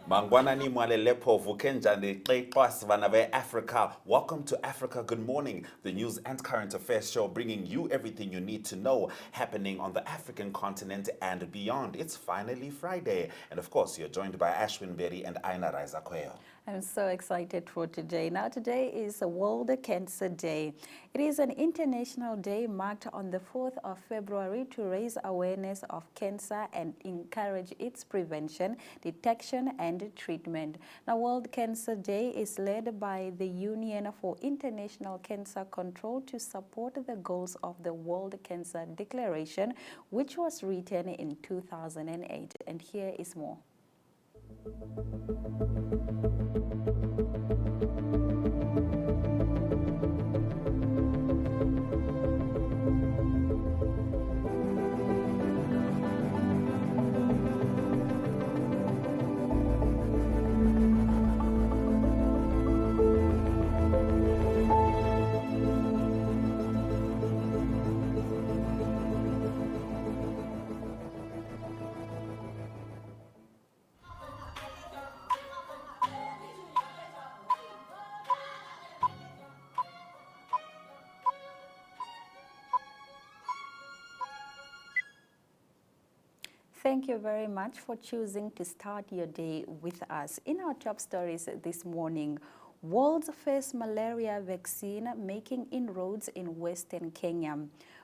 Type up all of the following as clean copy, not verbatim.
Mangwanani Mwalelepo Vukenjani Vanave Africa. Welcome to Africa Good Morning, the news and current affairs show bringing you everything you need to know happening on the African continent and beyond. It's finally Friday. And of course, you're joined by Ashwin Berry and Aina Raiza Kweyo. I'm so excited for today. Now, today is World Cancer Day. It is an international day marked on the 4th of February to raise awareness of cancer and encourage its prevention, detection, and treatment. Now, World Cancer Day is led by the Union for International Cancer Control to support the goals of the World Cancer Declaration, which was written in 2008. And here is more. Thank you very much for choosing to start your day with us. In our top stories this morning, world's first malaria vaccine making inroads in Western Kenya.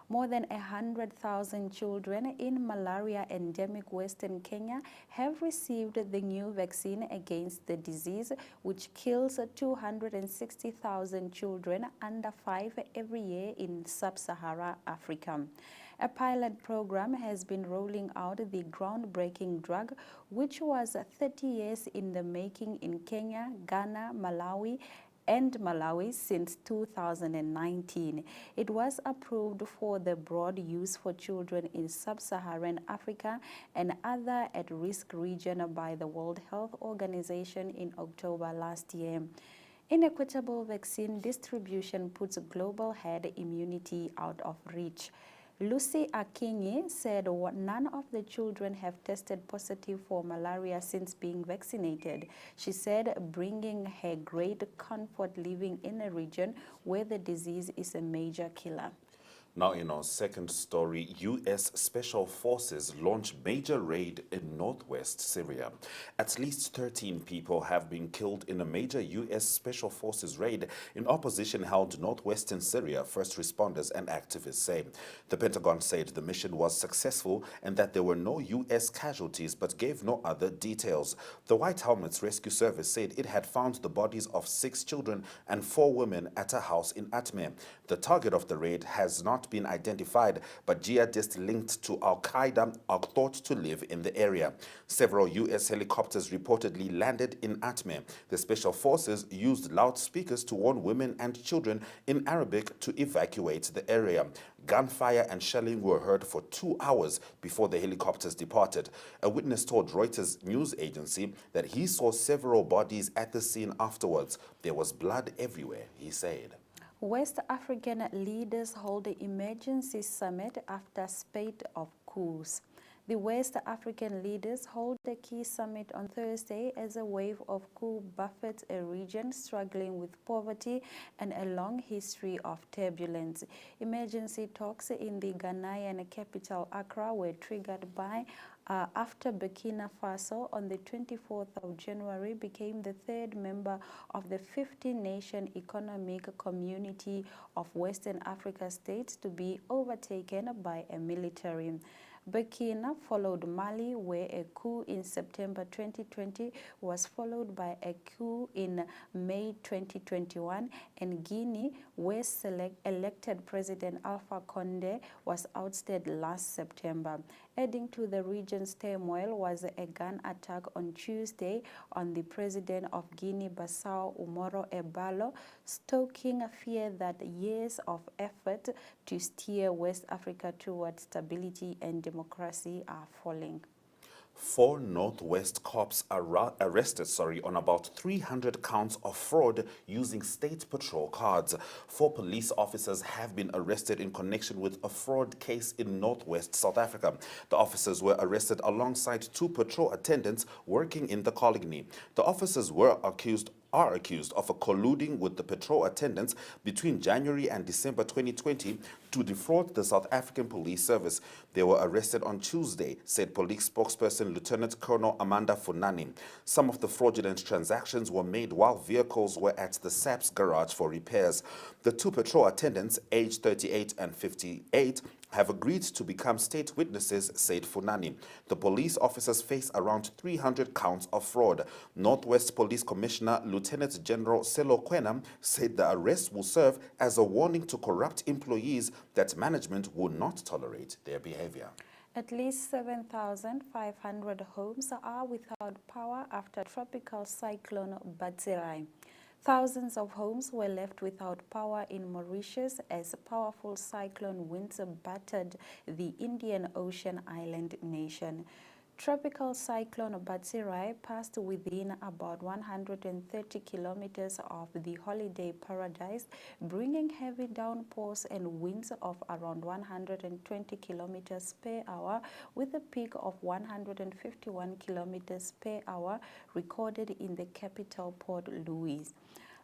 More than 100,000 children in malaria-endemic Western Kenya have received the new vaccine against the disease, which kills 260,000 children under 5 every year in sub-Saharan Africa. A pilot program has been rolling out the groundbreaking drug, which was 30 years in the making in Kenya, Ghana, Malawi since 2019. It was approved for the broad use for children in sub-Saharan Africa and other at-risk regions by the World Health Organization in October last year. Inequitable vaccine distribution puts global herd immunity out of reach. Lucy Akinyi said none of the children have tested positive for malaria since being vaccinated. She said bringing her great comfort living in a region where the disease is a major killer. Now, in our second story, U.S. Special Forces launch major raid in northwest Syria. At least 13 people have been killed in a major U.S. Special Forces raid in opposition-held northwestern Syria, first responders and activists say. The Pentagon said the mission was successful and that there were no U.S. casualties but gave no other details. The White Helmets Rescue Service said it had found the bodies of 6 children and 4 women at a house in Atme. The target of the raid has not been identified, but jihadists linked to Al-Qaeda are thought to live in the area. Several U.S. helicopters reportedly landed in Atme. The special forces used loudspeakers to warn women and children in Arabic to evacuate the area. Gunfire and shelling were heard for 2 hours before the helicopters departed. A witness told Reuters news agency that he saw several bodies at the scene afterwards. There was blood everywhere, he said. West African leaders hold the emergency summit after spate of coups. The West African leaders hold a key summit on Thursday as a wave of coup buffets a region struggling with poverty and a long history of turbulence. Emergency talks in the Ghanaian capital Accra were triggered by after Burkina Faso on the 24th of January became the 3rd member of the 15-nation economic community of Western Africa states to be overtaken by a military. Burkina followed Mali, where a coup in September 2020 was followed by a coup in May 2021, and Guinea, where elected President Alpha Conde was ousted last September. Adding to the region's turmoil was a gun attack on Tuesday on the president of Guinea-Bissau, Umaro Embalo, stoking fear that years of effort to steer West Africa towards stability and democracy are falling. Four Northwest cops arrested on about 300 counts of fraud using state patrol cards. 4 police officers have been arrested in connection with a fraud case in Northwest South Africa. The officers were arrested alongside 2 patrol attendants working in the colony. The officers are accused of colluding with the patrol attendants between January and December 2020 to defraud the South African Police Service. They were arrested on Tuesday, said police spokesperson Lieutenant Colonel Amanda Funani. Some of the fraudulent transactions were made while vehicles were at the SAPS garage for repairs. The 2 patrol attendants, aged 38 and 58, have agreed to become state witnesses, said Funani. The police officers face around 300 counts of fraud. Northwest Police Commissioner Lieutenant General Selo Kwena said the arrest will serve as a warning to corrupt employees that management will not tolerate their behavior. At least 7,500 homes are without power after tropical cyclone Batsirai. Thousands of homes were left without power in Mauritius as powerful cyclone winds battered the Indian Ocean island nation. Tropical cyclone Batsirai passed within about 130 kilometers of the holiday paradise, bringing heavy downpours and winds of around 120 kilometers per hour, with a peak of 151 kilometers per hour recorded in the capital Port Louis.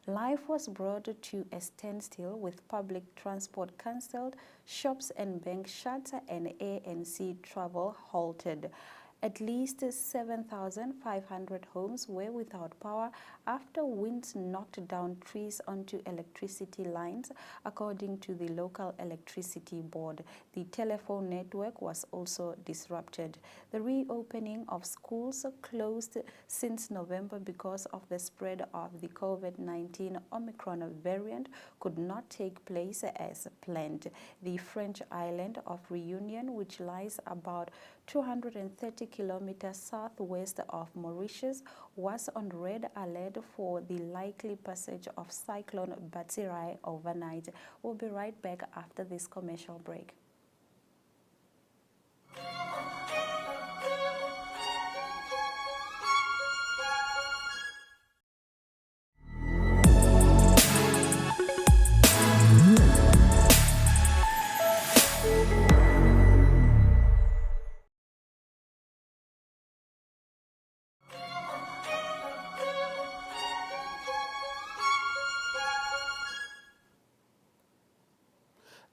Life was brought to a standstill with public transport cancelled, shops and banks shut, and air and sea travel halted. At least 7,500 homes were without power after winds knocked down trees onto electricity lines, according to the local electricity board. The telephone network was also disrupted. The reopening of schools closed since November because of the spread of the COVID-19 Omicron variant could not take place as planned. The French island of Reunion, which lies about 230 kilometers southwest of Mauritius, was on red alert for the likely passage of Cyclone Batsirai overnight. We'll be right back after this commercial break.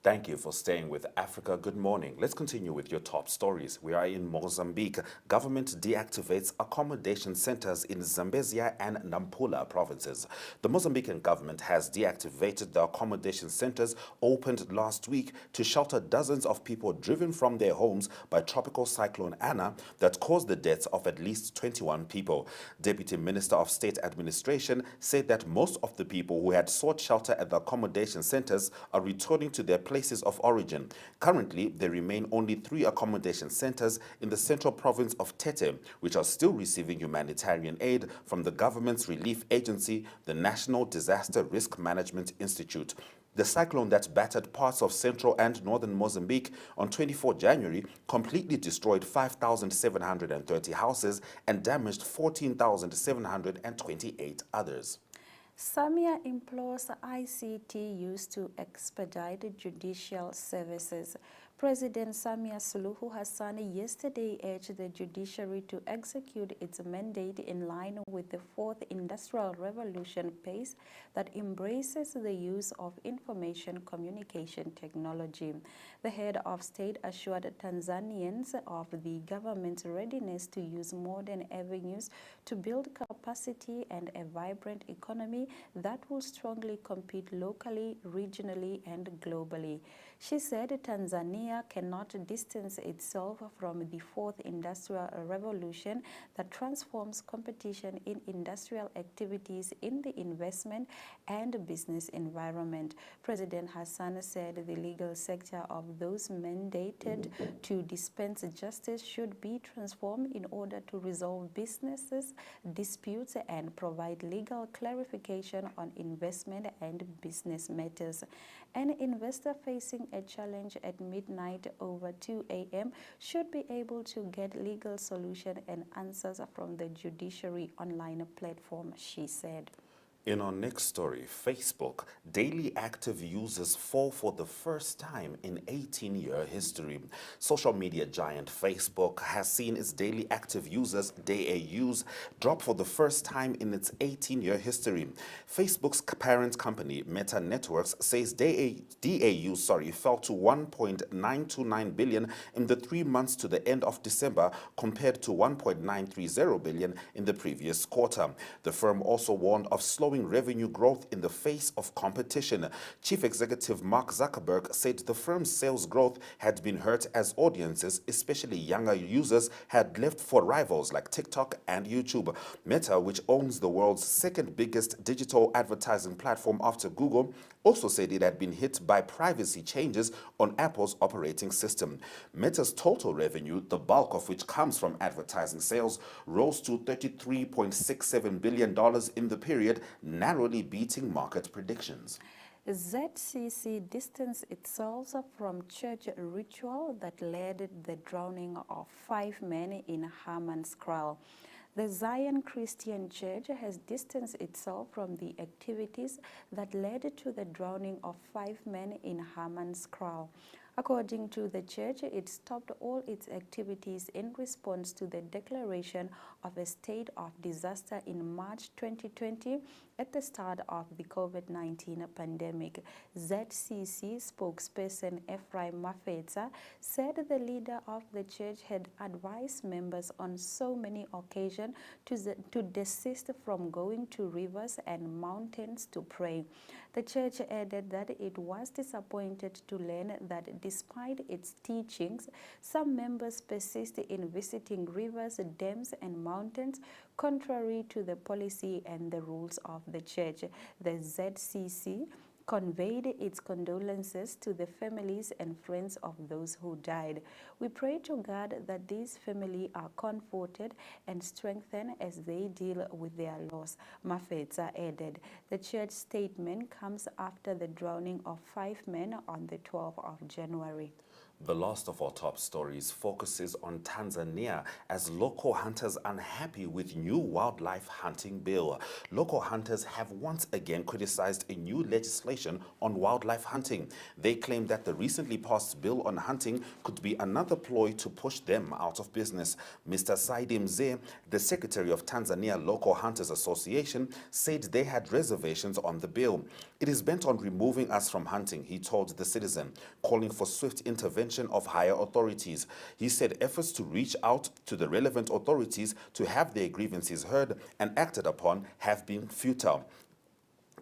Thank you for staying with Africa. Good morning. Let's continue with your top stories. We are in Mozambique. Government deactivates accommodation centers in Zambezia and Nampula provinces. The Mozambican government has deactivated the accommodation centers opened last week to shelter dozens of people driven from their homes by Tropical Cyclone Anna that caused the deaths of at least 21 people. Deputy Minister of State Administration said that most of the people who had sought shelter at the accommodation centers are returning to their places of origin. Currently, there remain only 3 accommodation centers in the central province of Tete, which are still receiving humanitarian aid from the government's relief agency, the National Disaster Risk Management Institute. The cyclone that battered parts of central and northern Mozambique on 24 January completely destroyed 5,730 houses and damaged 14,728 others. Samia implores ICT use to expedite judicial services. President Samia Suluhu Hassan yesterday urged the judiciary to execute its mandate in line with the 4th Industrial Revolution pace that embraces the use of information communication technology. The head of state assured Tanzanians of the government's readiness to use modern avenues to build capacity and a vibrant economy that will strongly compete locally, regionally, and globally. She said Tanzania cannot distance itself from the 4th Industrial Revolution that transforms competition in industrial activities in the investment and business environment. President Hassan said the legal sector of those mandated to dispense justice should be transformed in order to resolve businesses, disputes, and provide legal clarification on investment and business matters. An investor facing a challenge at midnight over 2 a.m. should be able to get legal solution and answers from the judiciary online platform, she said. In our next story, Facebook, daily active users fall for the first time in 18-year history. Social media giant Facebook has seen its daily active users, DAUs, drop for the first time in its 18-year history. Facebook's parent company, Meta Networks, says DAUs fell to 1.929 billion in the 3 months to the end of December, compared to 1.930 billion in the previous quarter. The firm also warned of slowing revenue growth in the face of competition. Chief Executive Mark Zuckerberg said the firm's sales growth had been hurt as audiences, especially younger users, had left for rivals like TikTok and YouTube. Meta, which owns the world's second biggest digital advertising platform after Google, also said it had been hit by privacy changes on Apple's operating system. Meta's total revenue, the bulk of which comes from advertising sales, rose to $33.67 billion in the period, narrowly beating market predictions. ZCC distanced itself from church ritual that led the drowning of 5 men in Hammanskraal. The Zion Christian Church has distanced itself from the activities that led to the drowning of 5 men in Hammanskraal. According to the church, it stopped all its activities in response to the declaration of a state of disaster in March 2020 at the start of the COVID-19 pandemic. ZCC spokesperson Ephraim Mafetsa said the leader of the church had advised members on so many occasions to desist from going to rivers and mountains to pray. The church added that it was disappointed to learn that despite its teachings, some members persist in visiting rivers, dams, and mountains, contrary to the policy and the rules of the church. The ZCC conveyed its condolences to the families and friends of those who died. We pray to God that these families are comforted and strengthened as they deal with their loss, Mafetsa added. The church statement comes after the drowning of 5 men on the 12th of January. The last of our top stories focuses on Tanzania as local hunters unhappy with new wildlife hunting bill. Local hunters have once again criticized a new legislation on wildlife hunting. They claim that the recently passed bill on hunting could be another ploy to push them out of business. Mr. Saidi Mzee, the secretary of Tanzania Local Hunters Association, said they had reservations on the bill. It is bent on removing us from hunting, he told the Citizen, calling for swift intervention of higher authorities. He said efforts to reach out to the relevant authorities to have their grievances heard and acted upon have been futile.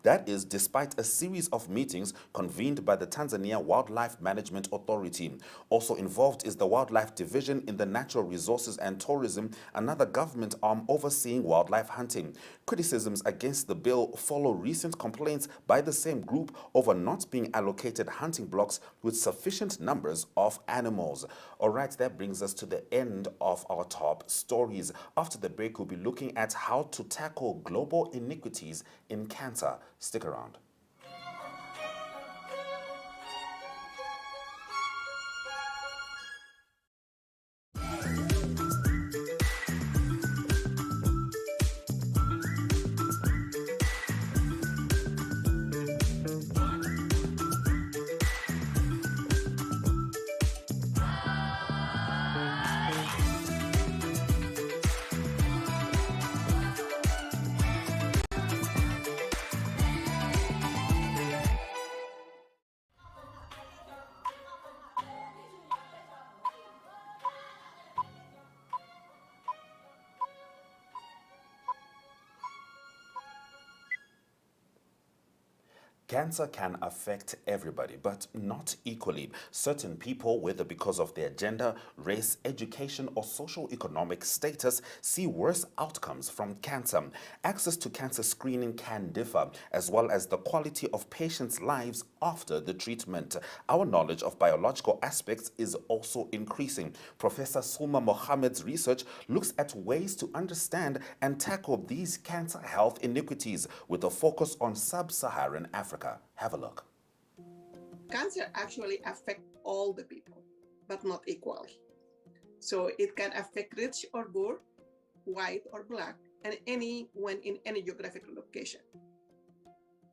That is, despite a series of meetings convened by the Tanzania Wildlife Management Authority. Also involved is the Wildlife Division in the Natural Resources and Tourism, another government arm overseeing wildlife hunting. Criticisms against the bill follow recent complaints by the same group over not being allocated hunting blocks with sufficient numbers of animals. All right, that brings us to the end of our top stories. After the break, we'll be looking at how to tackle global iniquities in cancer. Stick around. Cancer can affect everybody, but not equally. Certain people, whether because of their gender, race, education, or socio-economic status, see worse outcomes from cancer. Access to cancer screening can differ, as well as the quality of patients' lives after the treatment. Our knowledge of biological aspects is also increasing. Professor Sulma Mohammed's research looks at ways to understand and tackle these cancer health iniquities with a focus on sub-Saharan Africa. Have a look. Cancer actually affects all the people, but not equally. So it can affect rich or poor, white or black, and anyone in any geographical location.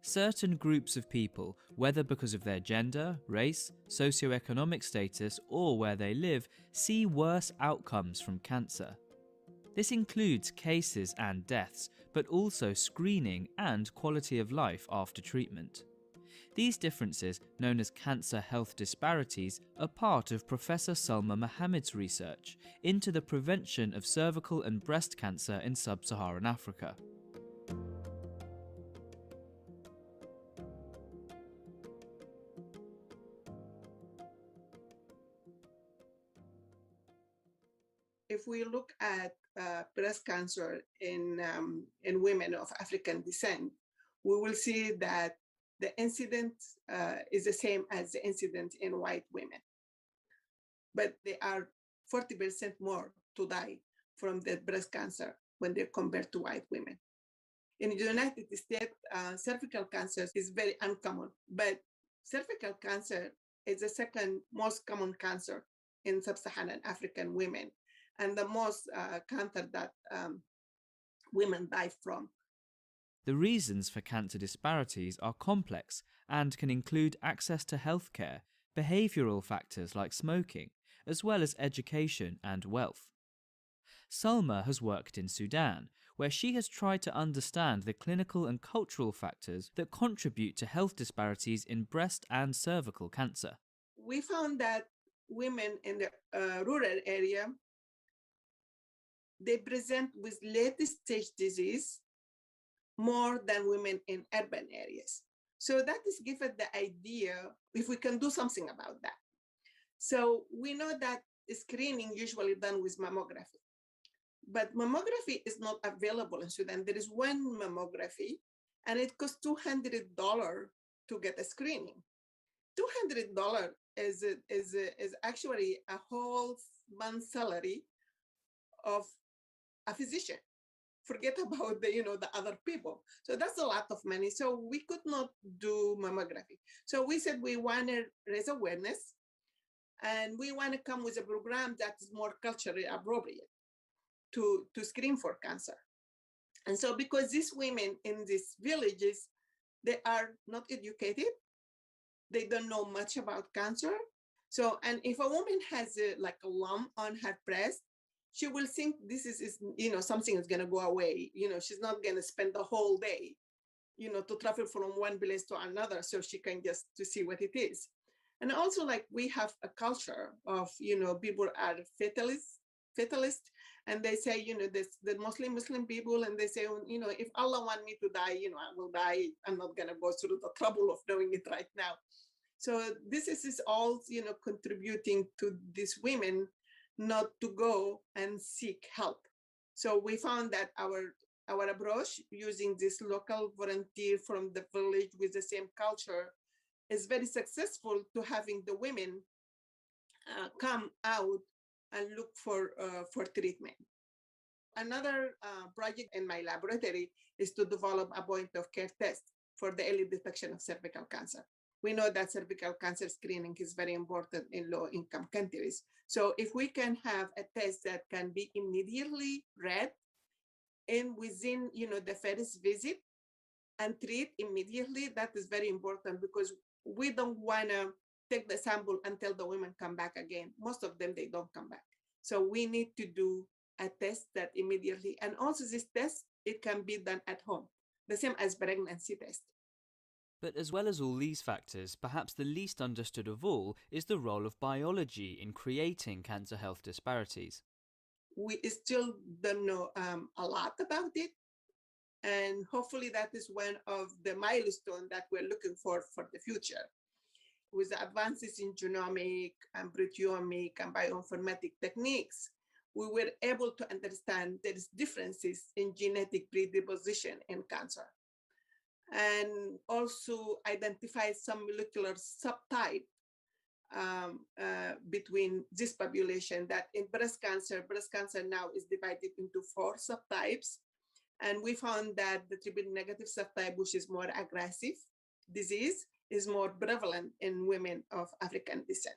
Certain groups of people, whether because of their gender, race, socioeconomic status, or where they live, see worse outcomes from cancer. This includes cases and deaths, but also screening and quality of life after treatment. These differences, known as cancer health disparities, are part of Professor Salma Mohammed's research into the prevention of cervical and breast cancer in sub-Saharan Africa. If we look at breast cancer in women of African descent, we will see that the incidence is the same as the incidence in white women. But they are 40% more to die from the breast cancer when they're compared to white women. In the United States, cervical cancer is very uncommon, but cervical cancer is the second most common cancer in sub-Saharan African women, and the most cancer that women die from. The reasons for cancer disparities are complex and can include access to healthcare, behavioural factors like smoking, as well as education and wealth. Salma has worked in Sudan, where she has tried to understand the clinical and cultural factors that contribute to health disparities in breast and cervical cancer. We found that women in the rural area, they present with late stage disease more than women in urban areas. So that is given the idea if we can do something about that. So we know that screening usually done with mammography, but mammography is not available in Sudan. There is one mammography and it costs $200 to get a screening. $200 is actually a whole month's salary of a physician. Forget about the other people. So that's a lot of money. So we could not do mammography. So we said we want to raise awareness and we want to come with a program that is more culturally appropriate to screen for cancer. And so because these women in these villages, they are not educated, they don't know much about cancer. So, and if a woman has a lump on her breast, she will think this is something is going to go away. She's not going to spend the whole day, to travel from one place to another so she can just to see what it is. And also we have a culture of, people are fatalist, and they say, the Muslim people, and they say, if Allah want me to die, I will die. I'm not going to go through the trouble of doing it right now. So this is all, contributing to these women not to go and seek help. So we found that our approach using this local volunteer from the village with the same culture is very successful to having the women come out and look for treatment. Another project in my laboratory is to develop a point of care test for the early detection of cervical cancer. We know that cervical cancer screening is very important in low-income countries. So if we can have a test that can be immediately read and within, the first visit and treat immediately, that is very important because we don't want to take the sample until the women come back again. Most of them, they don't come back. So we need to do a test that immediately, and also this test, it can be done at home, the same as pregnancy test. But as well as all these factors, perhaps the least understood of all is the role of biology in creating cancer health disparities. We still don't know a lot about it. And hopefully that is one of the milestones that we're looking for the future. With the advances in genomic and proteomic and bioinformatic techniques, we were able to understand there is differences in genetic predisposition in cancer, and also identify some molecular subtype between this population. That in breast cancer now is divided into 4 subtypes. And we found that the triple negative subtype, which is more aggressive disease, is more prevalent in women of African descent.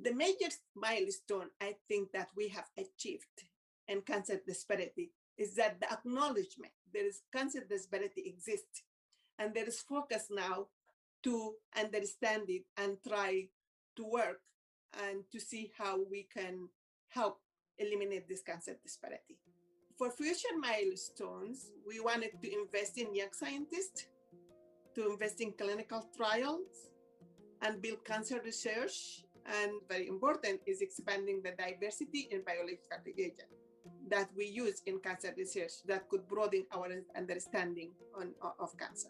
The major milestone I think that we have achieved in cancer disparity is that the acknowledgement there is cancer disparity exists, and there is focus now to understand it and try to work and to see how we can help eliminate this cancer disparity. For future milestones, we wanted to invest in young scientists, to invest in clinical trials, and build cancer research. And very important is expanding the diversity in biological reagents that we use in cancer research that could broaden our understanding of cancer.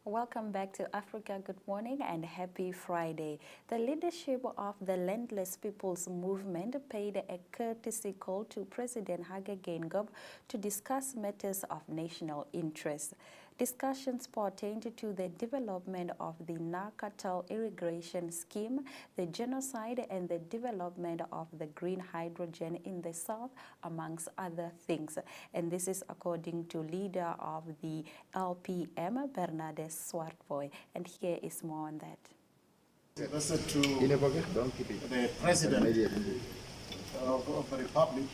Welcome back to Africa. Good morning and happy Friday. The leadership of the Landless People's Movement paid a courtesy call to President Hage Geingob to discuss matters of national interest. Discussions pertained to the development of the Nakatal irrigation scheme, the genocide, and the development of the green hydrogen in the south, amongst other things. And this is according to leader of the LPM, Bernadette Swartboy. And here is more on that. Listen to the President of the Republic,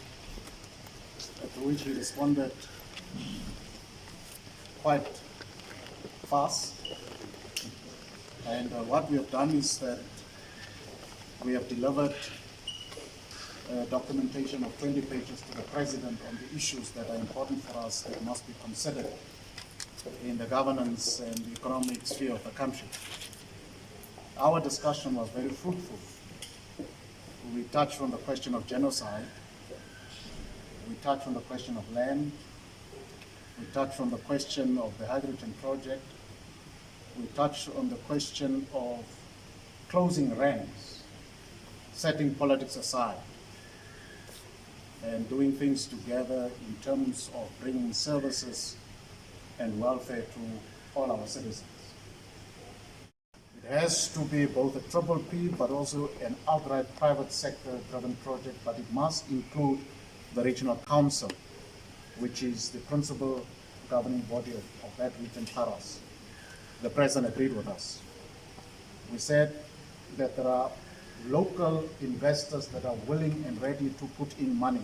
to which he responded quite fast. And what we have done is that we have delivered documentation of 20 pages to the President on the issues that are important for us that must be considered in the governance and the economic sphere of the country. Our discussion was very fruitful. We touched on the question of genocide. We touched on the question of land. We touched on the question of the hydrogen project. We touched on the question of closing ranks, setting politics aside, and doing things together in terms of bringing services and welfare to all our citizens. It has to be both a triple P, but also an outright private sector-driven project, but it must include the regional council, which is the principal governing body of that region, Taras. The President agreed with us. We said that there are local investors that are willing and ready to put in money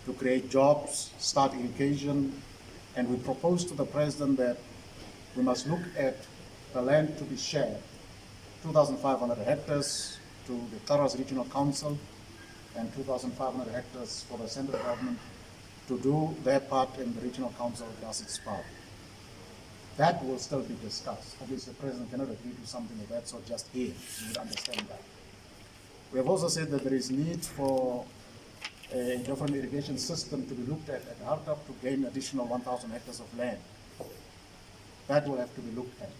to create jobs, start irrigation, and we proposed to the President that we must look at the land to be shared, 2,500 hectares to the Taras Regional Council and 2,500 hectares for the central government to do their part and the regional council does its part. That will still be discussed. Obviously, the President cannot agree to something of that sort just here. You would understand that. We have also said that there is need for a different irrigation system to be looked at Hartap to gain additional 1,000 hectares of land. That will have to be looked at.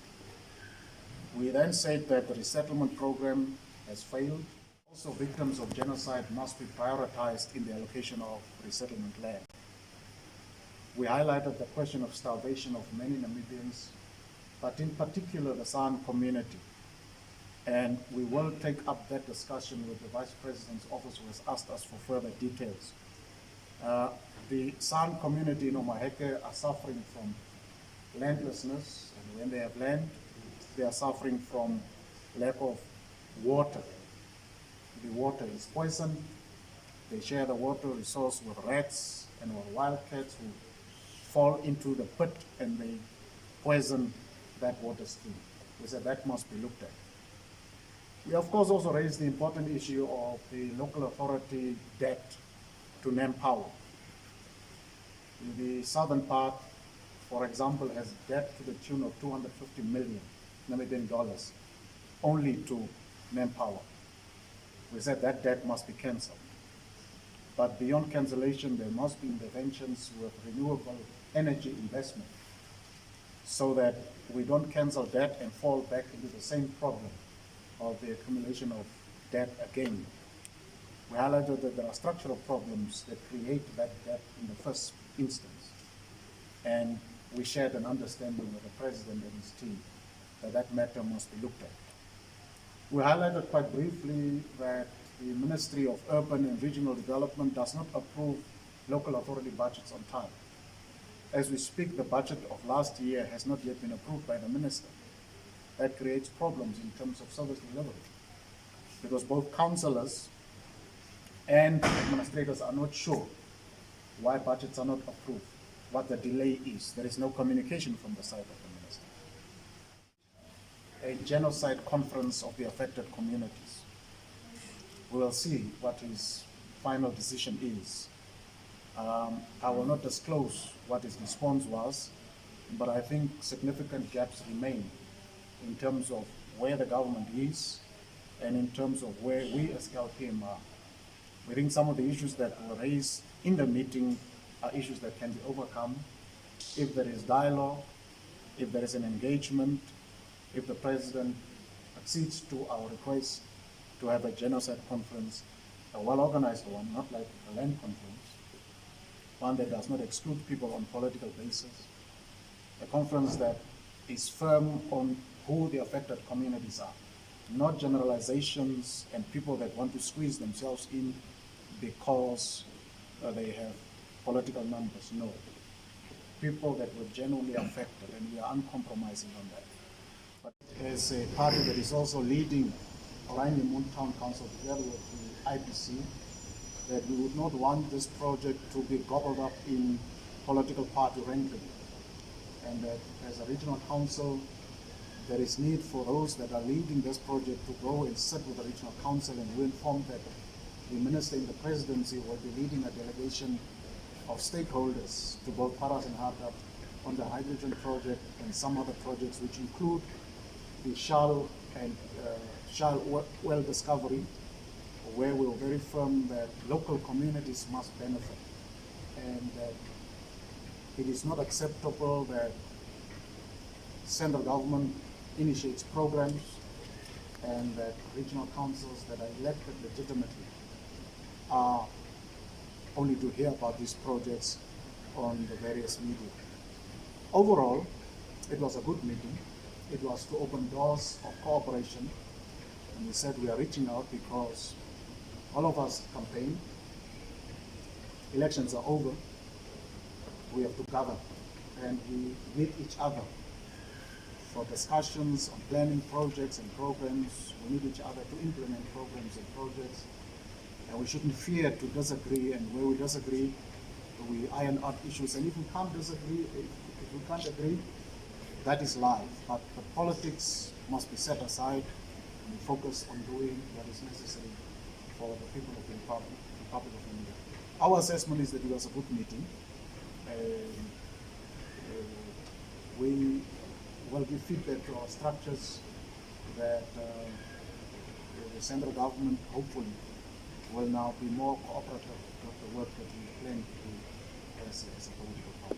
We then said that the resettlement program has failed. Also, victims of genocide must be prioritized in the allocation of resettlement land. We highlighted the question of starvation of many Namibians, but in particular the San community. And we will take up that discussion with the Vice President's office, who has asked us for further details. The San community in Omaheke are suffering from landlessness, and when they have land, they are suffering from lack of water. The water is poisoned. They share the water resource with rats and with wildcats who fall into the pit and they poison that water stream. We said that must be looked at. We of course also raised the important issue of the local authority debt to manpower. The southern part, for example, has debt to the tune of 250 million Namibian dollars only to manpower. We said that debt must be cancelled. But beyond cancellation, there must be interventions with renewable energy investment so that we don't cancel debt and fall back into the same problem of the accumulation of debt again. We highlighted that there are structural problems that create that debt in the first instance. And we shared an understanding with the President and his team that that matter must be looked at. We highlighted quite briefly that the Ministry of Urban and Regional Development does not approve local authority budgets on time. As we speak, the budget of last year has not yet been approved by the Minister. That creates problems in terms of service delivery, because both councillors and administrators are not sure why budgets are not approved, what the delay is. There is no communication from the side of the Minister. A genocide conference of the affected communities. We will see what his final decision is. I will not disclose what his response was, but I think significant gaps remain in terms of where the government is and in terms of where we as KLPM are. We think some of the issues that were raised in the meeting are issues that can be overcome if there is dialogue, if there is an engagement, if the President accedes to our request to have a genocide conference, a well-organized one, not like a land conference, one that does not exclude people on political basis, a conference that is firm on who the affected communities are, not generalizations and people that want to squeeze themselves in because they have political numbers. No. People that were genuinely affected, and we are uncompromising on that. But as a party that is also leading Oranje Moon Town Council together with the IPC, that we would not want this project to be gobbled up in political party ranking. And that as a regional council, there is need for those that are leading this project to go and sit with the regional council, and we informed that the Minister in the Presidency will be leading a delegation of stakeholders to both Paras and Harda on the hydrogen project and some other projects, which include the Shell and Shell well discovery, where we were very firm that local communities must benefit, and that it is not acceptable that central government initiates programs and that regional councils that are elected legitimately are only to hear about these projects on the various media. Overall, it was a good meeting. It was to open doors of cooperation. And we said we are reaching out because all of us campaign. Elections are over. We have to gather and we meet each other for discussions on planning projects and programs. We need each other to implement programs and projects. And we shouldn't fear to disagree, and where we disagree, we iron out issues. And if we can't disagree, if we can't agree, that is life. But the politics must be set aside and focus on doing what is necessary for the people of the Republic of India. Our assessment is that it was a good meeting. We will give feedback to our structures that the central government hopefully will now be more cooperative with the work that we plan to do as a political party.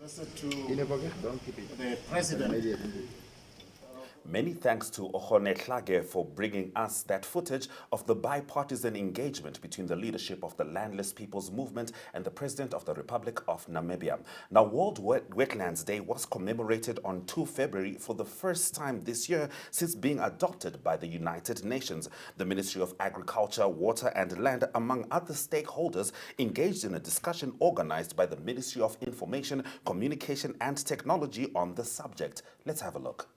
Listen to the President. Many thanks to Ohone Tlage for bringing us that footage of the bipartisan engagement between the leadership of the Landless People's Movement and the President of the Republic of Namibia. Now, World Wetlands Day was commemorated on 2 February for the first time this year since being adopted by the United Nations. The Ministry of Agriculture, Water and Land, among other stakeholders, engaged in a discussion organized by the Ministry of Information, Communication and Technology on the subject. Let's have a look.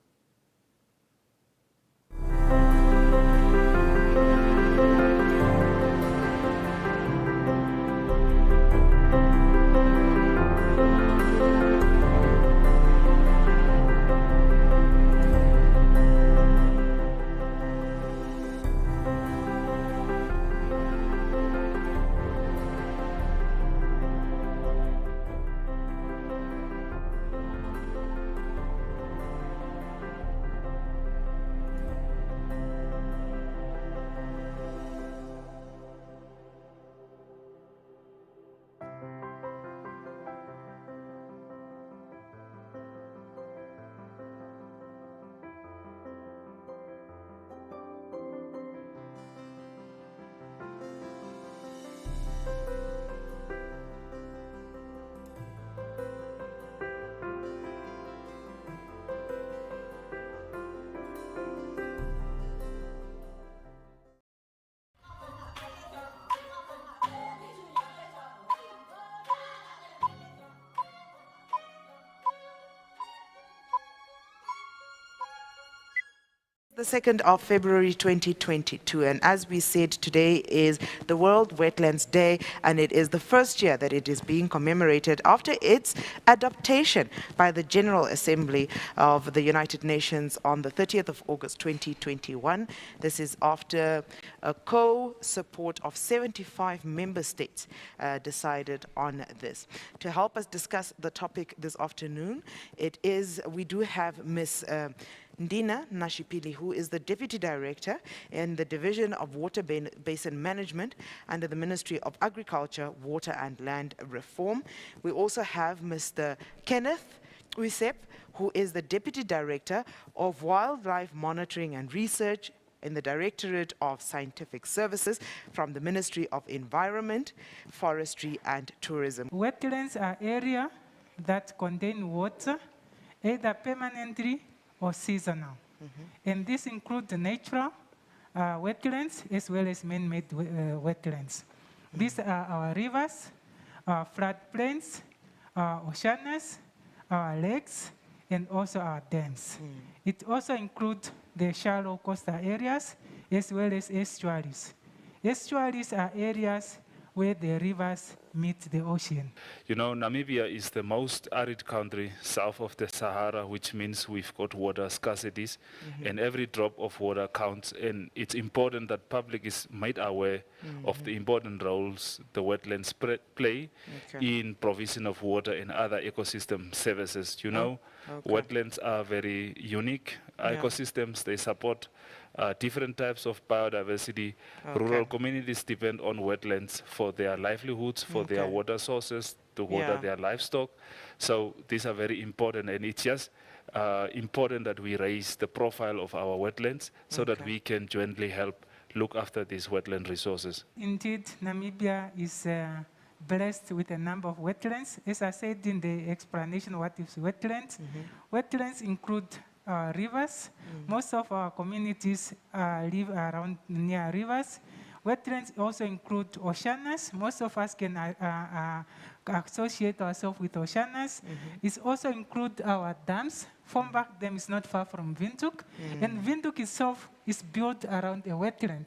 the 2nd of February 2022, and as we said, today is the World Wetlands Day, and it is the first year that it is being commemorated after its adoption by the General Assembly of the United Nations on the 30th of August 2021. This is after a co-support of 75 member states decided on this. To help us discuss the topic this afternoon, we do have Ms. Ndina Nashipili, who is the Deputy Director in the Division of Water Basin Management under the Ministry of Agriculture, Water and Land Reform. We also have Mr. Kenneth Uisep, who is the Deputy Director of Wildlife Monitoring and Research in the Directorate of Scientific Services from the Ministry of Environment, Forestry and Tourism. Wetlands are areas that contain water, either permanently or seasonal. And this includes the natural wetlands as well as man-made wetlands. These are our rivers, our floodplains, our oceans, our lakes, and also our dams. It also includes the shallow coastal areas as well as estuaries. Estuaries are areas where the rivers meet the ocean. You know, Namibia is the most arid country south of the Sahara, which means we've got water scarcities, and every drop of water counts, and it's important that public is made aware of the important roles the wetlands play in provision of water and other ecosystem services. You know, wetlands are very unique ecosystems. They support different types of biodiversity. Rural communities depend on wetlands for their livelihoods, for their water sources, to water their livestock. So these are very important, and it's just important that we raise the profile of our wetlands so that we can jointly help look after these wetland resources. Indeed, Namibia is blessed with a number of wetlands. As I said in the explanation, what is wetlands? Wetlands include rivers. Most of our communities live around near rivers. Wetlands also include oceans. Most of us can associate ourselves with oceans. It also includes our dams. Fombach Dam is not far from Windhoek. And Windhoek itself is built around a wetland.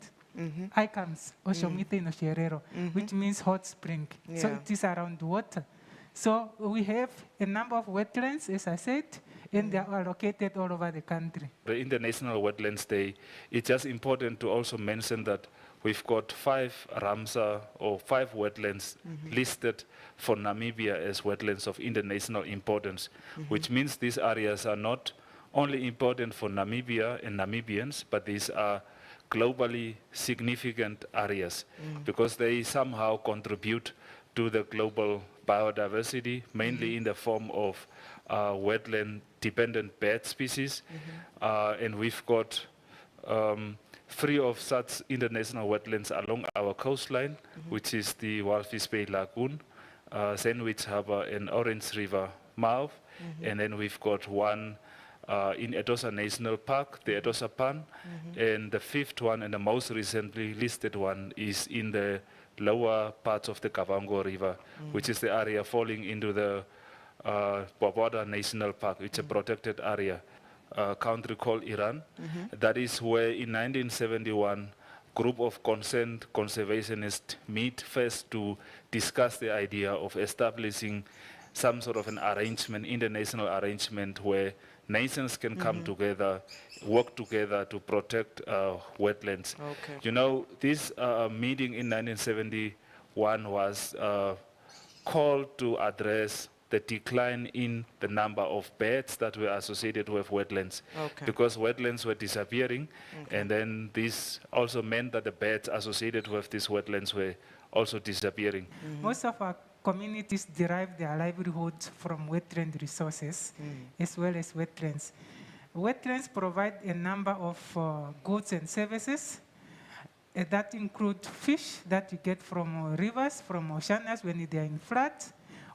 Icams, Oshomite in Osherero, which means hot spring. So it is around water. So we have a number of wetlands, as I said, and they are located all over the country. The International Wetlands Day, it's just important to also mention that we've got 5 Ramsar or 5 wetlands listed for Namibia as wetlands of international importance, which means these areas are not only important for Namibia and Namibians, but these are globally significant areas because they somehow contribute to the global biodiversity, mainly in the form of wetland-dependent bird species. And we've got 3 of such international wetlands along our coastline, which is the Walvis Bay Lagoon, Sandwich Harbour, and Orange River mouth. And then we've got one in Etosa National Park, the Etosa Pan. And the 5th one, and the most recently listed one, is in the lower parts of the Kavango River, which is the area falling into the Boboda National Park, which is a protected area, country called Iran. That is where in 1971, group of concerned conservationists meet first to discuss the idea of establishing some sort of an arrangement, international arrangement, where nations can come together, work together to protect wetlands. You know, this meeting in 1971 was called to address the decline in the number of birds that were associated with wetlands, because wetlands were disappearing, and then this also meant that the birds associated with these wetlands were also disappearing. Most of our communities derive their livelihoods from wetland resources as well as wetlands. Wetlands provide a number of goods and services that include fish that you get from rivers, from oceans when they are in flood.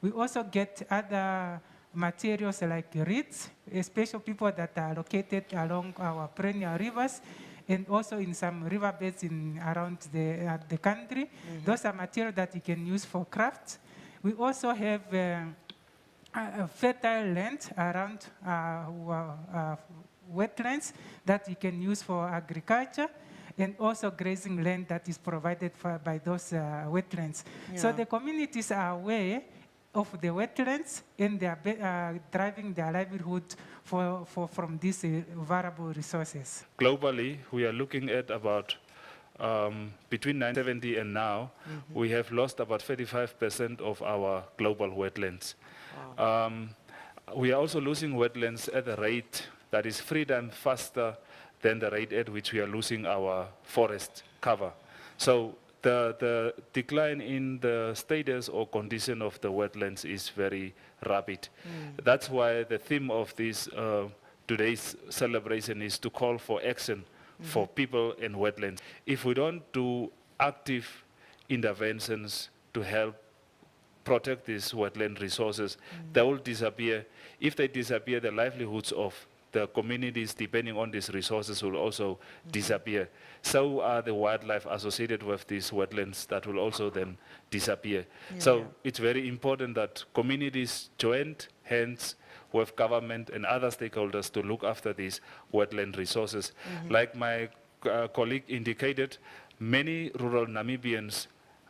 We also get other materials like reeds, especially people that are located along our perennial rivers, and also in some riverbeds around the country. Those are materials that you can use for crafts. We also have a fertile land around wetlands that we can use for agriculture, and also grazing land that is provided by those wetlands. So Yeah. the communities are aware of the wetlands, and they are driving their livelihood from these valuable resources. Globally, we are looking at about between 1970 and now, we have lost about 35% of our global wetlands. We are also losing wetlands at a rate that is 3 times faster than the rate at which we are losing our forest cover. So the decline in the status or condition of the wetlands is very rapid. That's why the theme of this today's celebration is to call for action for people and wetlands. If we don't do active interventions to help protect these wetland resources, they will disappear. If they disappear, the livelihoods of the communities depending on these resources will also disappear. So are the wildlife associated with these wetlands that will also then disappear. So it's very important that communities join hands with government and other stakeholders to look after these wetland resources. Like my colleague indicated, many rural Namibians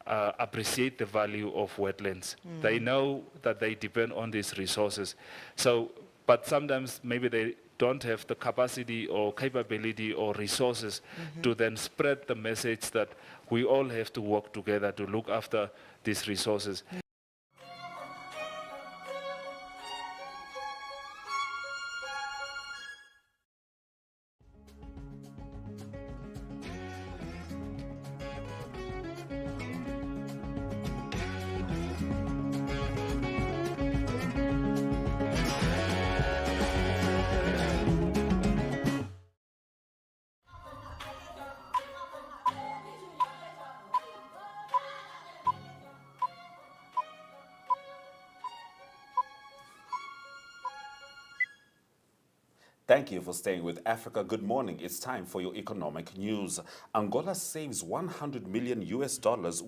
appreciate the value of wetlands. They know that they depend on these resources. So, but sometimes maybe they don't have the capacity or capability or resources to then spread the message that we all have to work together to look after these resources. Thank you for staying with Africa. Good morning. It's time for your economic news. Angola saves $100 million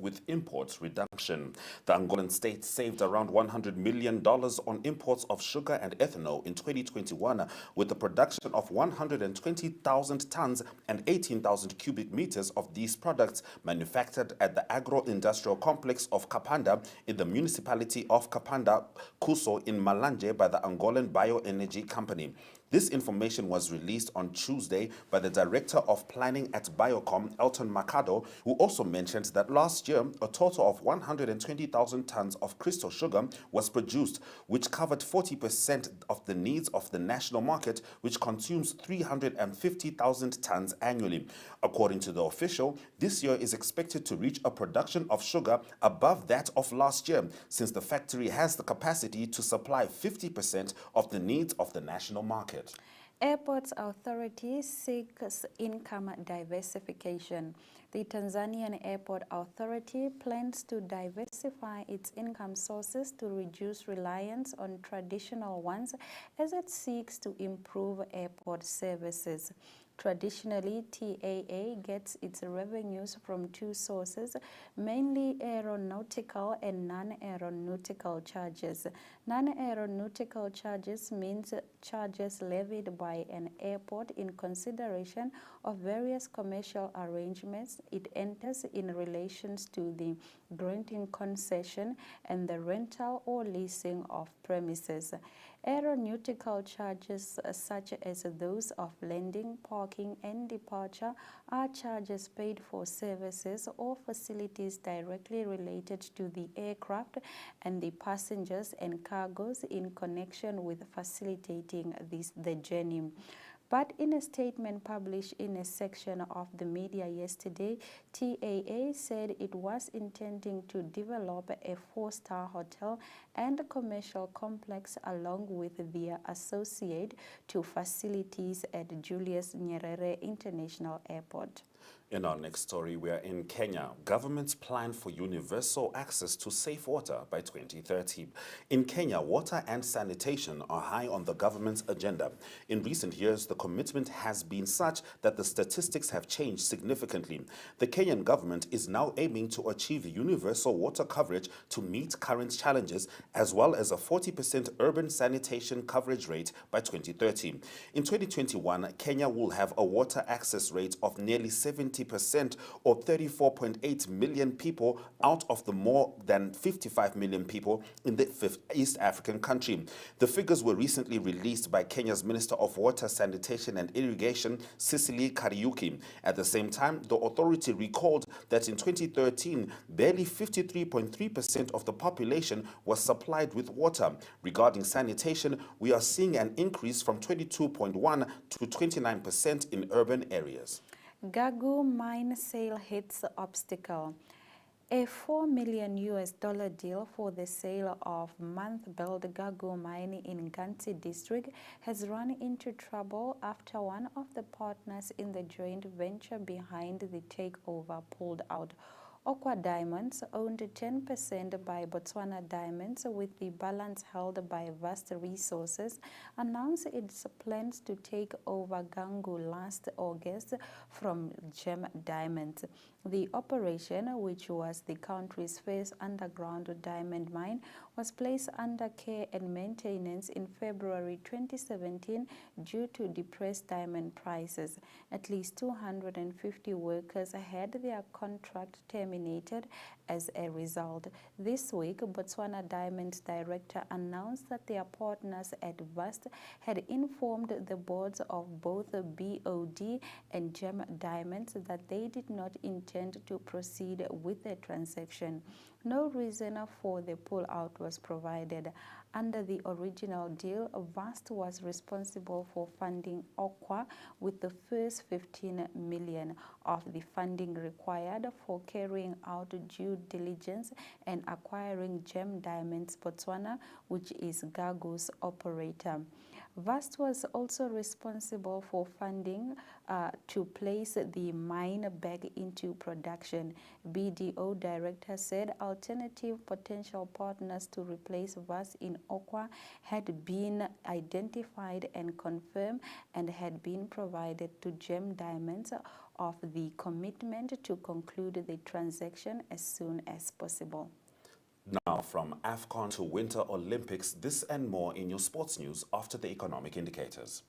with imports reduction. The Angolan state saved around $100 million on imports of sugar and ethanol in 2021 with the production of 120,000 tons and 18,000 cubic meters of these products manufactured at the agro-industrial complex of Kapanda in the municipality of Kapanda, Kuso in Malanje by the Angolan Bioenergy Company. This information was released on Tuesday by the Director of Planning at Biocom, Elton Mercado, who also mentioned that last year, a total of 120,000 tons of crystal sugar was produced, which covered 40% of the needs of the national market, which consumes 350,000 tons annually. According to the official, this year is expected to reach a production of sugar above that of last year, since the factory has the capacity to supply 50% of the needs of the national market. Airports Authority seeks income diversification. The Tanzanian Airport Authority plans to diversify its income sources to reduce reliance on traditional ones as it seeks to improve airport services. Traditionally, TAA gets its revenues from two sources, mainly aeronautical and non-aeronautical charges. Non-aeronautical charges means charges levied by an airport in consideration of various commercial arrangements it enters in relation to the granting concession and the rental or leasing of premises. Aeronautical charges such as those of landing, parking, and departure are charges paid for services or facilities directly related to the aircraft and the passengers and cargoes in connection with facilitating the journey. But in a statement published in a section of the media yesterday, TAA said it was intending to develop a 4-star hotel and a commercial complex along with their associate to facilities at Julius Nyerere International Airport. In our next story, we are in Kenya. Government's plan for universal access to safe water by 2030. In Kenya, water and sanitation are high on the government's agenda. In recent years, the commitment has been such that the statistics have changed significantly. The Kenyan government is now aiming to achieve universal water coverage to meet current challenges, as well as a 40% urban sanitation coverage rate by 2030. In 2021, Kenya will have a water access rate of nearly 70% or 34.8 million people out of the more than 55 million people in the fifth East African country. The figures were recently released by Kenya's Minister of Water, Sanitation and Irrigation, Cicely Kariuki. At the same time, the authority recalled that in 2013, barely 53.3% of the population was supplied with water. Regarding sanitation, we are seeing an increase from 22.1 to 29% in urban areas. Gagu mine sale hits obstacle. A $4 million deal for the sale of month-built Gagu mine in Ganti district has run into trouble after one of the partners in the joint venture behind the takeover pulled out. Okwa Diamonds, owned 10% by Botswana Diamonds with the balance held by Vast Resources, announced its plans to take over Gangu last August from Gem Diamonds. The operation, which was the country's first underground diamond mine, was placed under care and maintenance in February 2017 due to depressed diamond prices. At least 250 workers had their contract terminated as a result. This week, Botswana Diamonds director announced that their partners at Vast had informed the boards of both BOD and Gem Diamonds that they did not intend to proceed with the transaction. No reason for the pullout was provided. Under the original deal, Vast was responsible for funding Okwa with the first 15 million of the funding required for carrying out due diligence and acquiring Gem Diamonds Botswana, which is Gagu's operator. Vast was also responsible for funding to place the mine back into production. BDO director said alternative potential partners to replace Vast in Okwa had been identified and confirmed and had been provided to Gem Diamonds of the commitment to conclude the transaction as soon as possible. Now, from AFCON to Winter Olympics, this and more in your sports news after the economic indicators.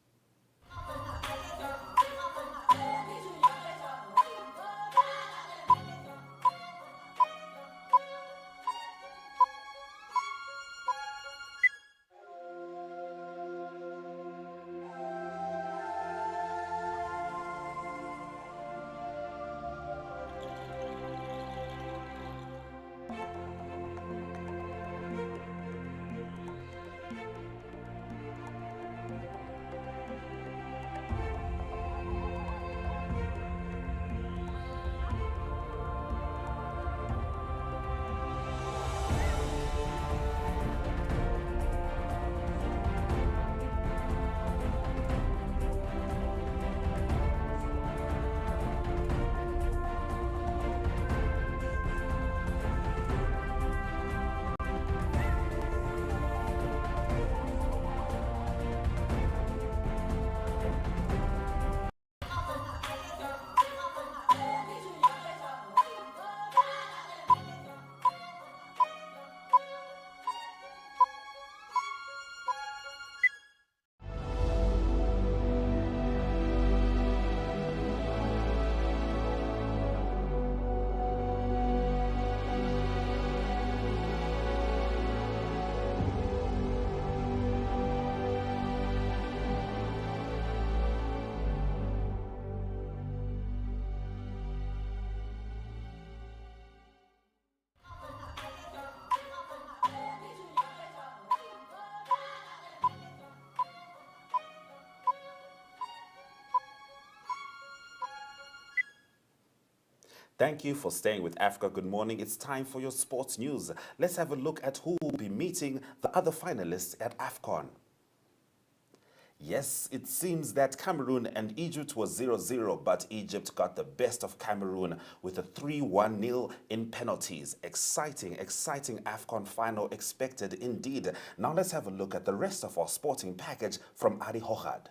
Thank you for staying with Africa Good Morning. It's time for your sports news. Let's have a look at who will be meeting the other finalists at AFCON. Yes, it seems that Cameroon and Egypt was 0-0, but Egypt got the best of Cameroon with a 3-1-0 in penalties. Exciting AFCON final expected indeed. Now let's have a look at the rest of our sporting package from Ari Hochad.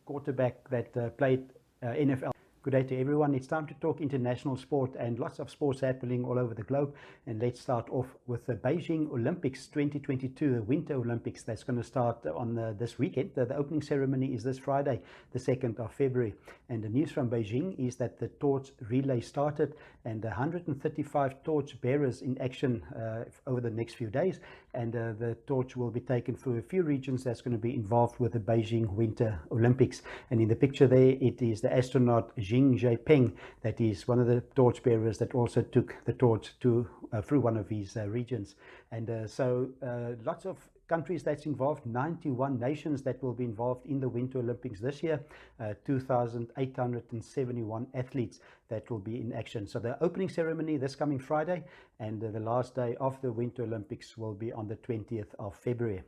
Quarterback that played NFL. Good day to everyone. It's time to talk international sport, and lots of sports happening all over the globe. And let's start off with the Beijing Olympics 2022, the Winter Olympics that's going to start on this weekend. The opening ceremony is this Friday, the 2nd of February. And the news from Beijing is that the torch relay started, and 135 torch bearers in action over the next few days. And the torch will be taken through a few regions that's going to be involved with the Beijing Winter Olympics. And in the picture there, it is the astronaut Xing Jinping that is one of the torch bearers that also took the torch to through one of these regions. And so lots of countries that's involved, 91 nations that will be involved in the Winter Olympics this year, 2,871 athletes that will be in action. So the opening ceremony this coming Friday, and the last day of the Winter Olympics will be on the 20th of February.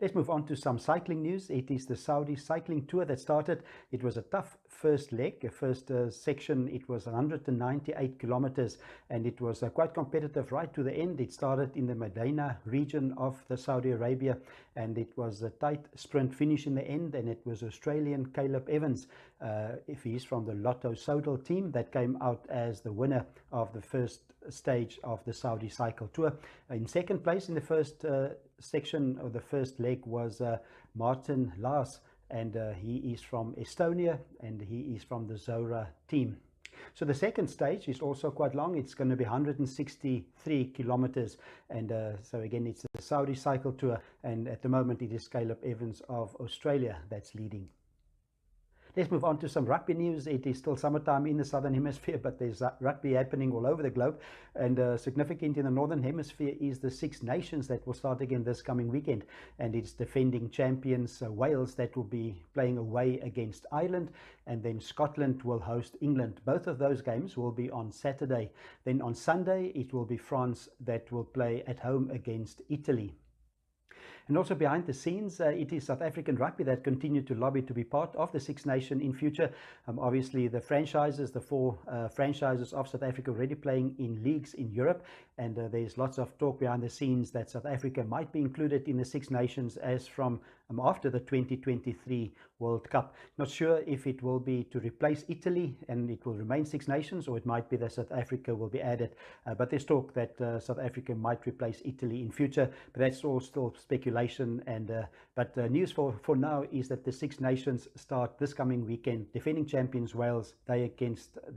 Let's move on to some cycling news. It is the Saudi cycling tour that started. It was a tough first leg, first section. It was 198 kilometers, and it was quite competitive right to the end. It started in the Medina region of the Saudi Arabia, and it was a tight sprint finish in the end, and it was Australian Caleb Evans, if he's from the Lotto Sodal team, that came out as the winner of the first stage of the Saudi cycle tour. In second place in the first section of the first leg was Martin Laas, and he is from Estonia, and he is from the Zora team. So the second stage is also quite long. It's going to be 163 kilometers, and so again it's the Saudi cycle tour, and at the moment it is Caleb Evans of Australia that's leading. Let's move on to some rugby news. It is still summertime in the Southern Hemisphere, but there's rugby happening all over the globe. And significant in the Northern Hemisphere is the Six Nations that will start again this coming weekend. And it's defending champions Wales that will be playing away against Ireland. And then Scotland will host England. Both of those games will be on Saturday. Then on Sunday, it will be France that will play at home against Italy. And also behind the scenes, it is South African rugby that continue to lobby to be part of the Six Nations in future. Obviously, the franchises, the four franchises of South Africa already playing in leagues in Europe. And there's lots of talk behind the scenes that South Africa might be included in the Six Nations as from after the 2023 World Cup. Not sure if it will be to replace Italy and it will remain Six Nations, or it might be that South Africa will be added. But there's talk that South Africa might replace Italy in future, but that's all still speculation. And but news for now is that the Six Nations start this coming weekend. Defending champions Wales, they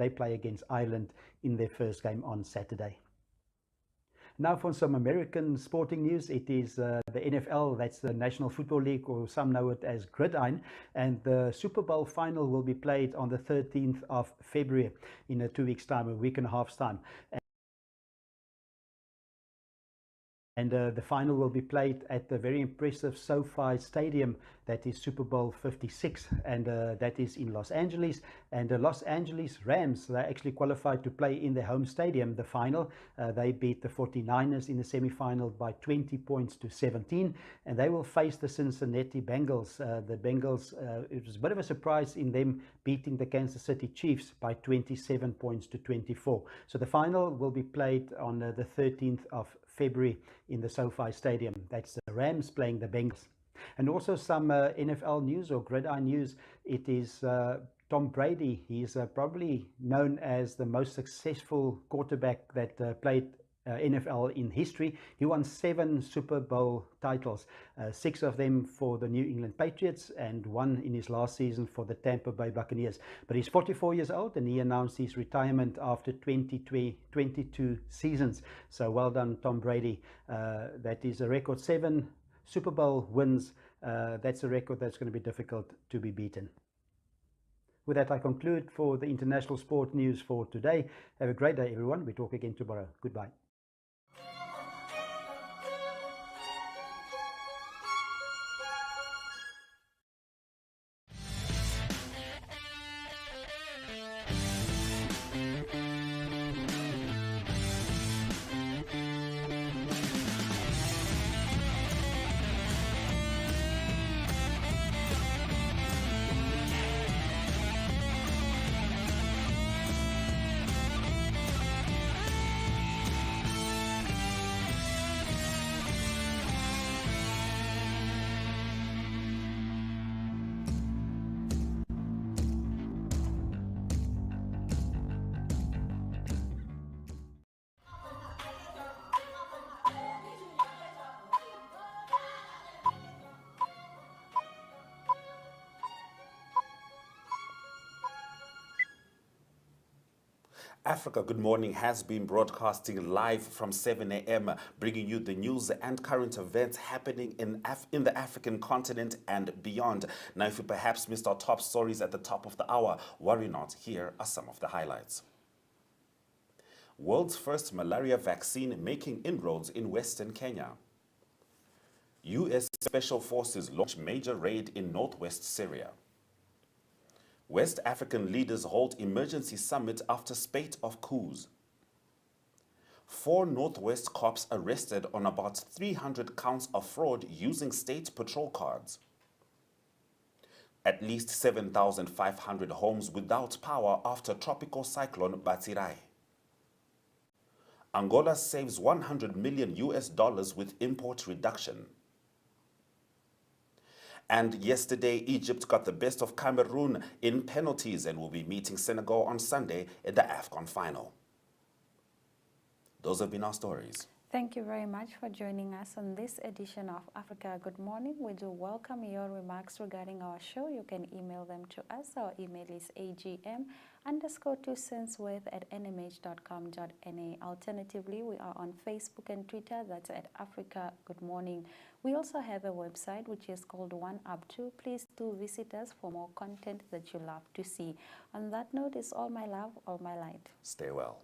play against Ireland in their first game on Saturday. Now for some American sporting news. It is the NFL, that's the National Football League, or some know it as Gridiron, and the Super Bowl final will be played on the 13th of February in 2 weeks' time, a week and a half's time. And the final will be played at the very impressive SoFi Stadium, that is Super Bowl 56, and that is in Los Angeles. And the Los Angeles Rams, they actually qualified to play in their home stadium, the final. They beat the 49ers in the semi-final by 20 points to 17, and they will face the Cincinnati Bengals. The Bengals, it was a bit of a surprise in them beating the Kansas City Chiefs by 27 points to 24. So the final will be played on the 13th of February in the SoFi Stadium. That's the Rams playing the Bengals. And also some NFL news or Gridiron news. It is Tom Brady. He's probably known as the most successful quarterback that played NFL in history. He won 7 Super Bowl titles, 6 of them for the New England Patriots and 1 in his last season for the Tampa Bay Buccaneers. But he's 44 years old, and he announced his retirement after 22 seasons. So well done, Tom Brady. That is a record, 7 Super Bowl wins. That's a record that's going to be difficult to be beaten. With that, I conclude for the international sport news for today. Have a great day, everyone. We talk again tomorrow. Goodbye. Africa Good Morning has been broadcasting live from 7 a.m., bringing you the news and current events happening in the African continent and beyond. Now, if you perhaps missed our top stories at the top of the hour, worry not, here are some of the highlights. World's first malaria vaccine making inroads in Western Kenya. U.S. Special Forces launch major raid in northwest Syria. West African leaders hold emergency summit after spate of coups. 4 Northwest cops arrested on about 300 counts of fraud using state patrol cards. At least 7,500 homes without power after tropical cyclone Batsirai. Angola saves $100 million with import reduction. And yesterday, Egypt got the best of Cameroon in penalties and will be meeting Senegal on Sunday in the AFCON final. Those have been our stories. Thank you very much for joining us on this edition of Africa Good Morning. We do welcome your remarks regarding our show. You can email them to us. Our email is agm_2cents@nmh.com.na. Alternatively, we are on Facebook and Twitter. That's at Africa Good Morning. We also have a website which is called OneUp2. Please do visit us for more content that you love to see. On that note, it's all my love, all my light. Stay well.